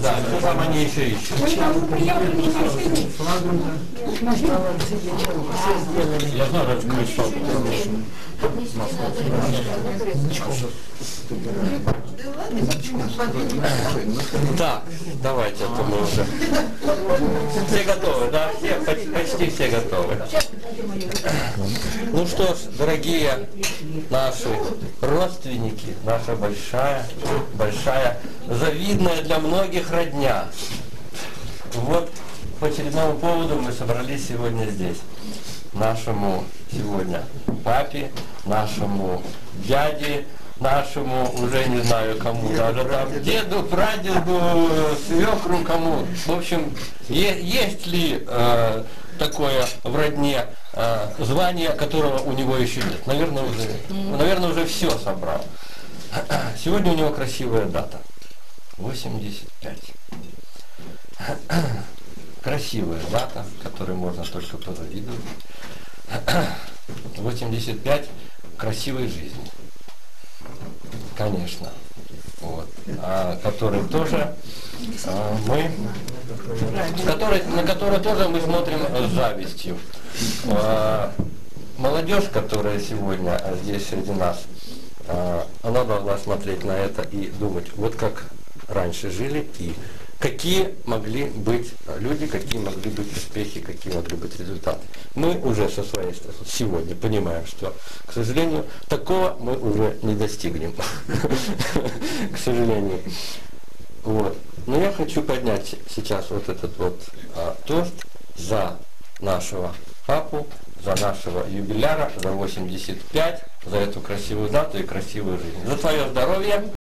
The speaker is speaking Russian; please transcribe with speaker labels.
Speaker 1: Да, что там они еще ищут? Я знаю, что мечтал. Так, давайте, а то мы уже... Все готовы, да? Почти все готовы. Ну что ж, дорогие наши родственники, наша большая, завидная для многих родня. Вот по очередному поводу мы собрались сегодня здесь. Нашему сегодня папе, нашему дяде, нашему, уже не знаю кому, даже там, деду, прадеду, свекру, кому. В общем, есть ли такое в родне звание, которого у него еще нет? Наверное, уже все собрал. Сегодня у него красивая дата. 85. Красивая дата, которой можно только позавидовать. 85 красивой жизни. Конечно. Вот. Который тоже на который тоже мы смотрим с завистью. Молодежь, которая сегодня здесь среди нас, она должна смотреть на это и думать, вот как раньше жили и какие могли быть люди, какие могли быть успехи, какие могли быть результаты. Мы уже со своей стороны сегодня понимаем, что, к сожалению, такого мы уже не достигнем. К сожалению. Вот. Но я хочу поднять сейчас вот этот вот тост за нашего папу, за нашего юбиляра, за 85, за эту красивую дату и красивую жизнь. За твое здоровье.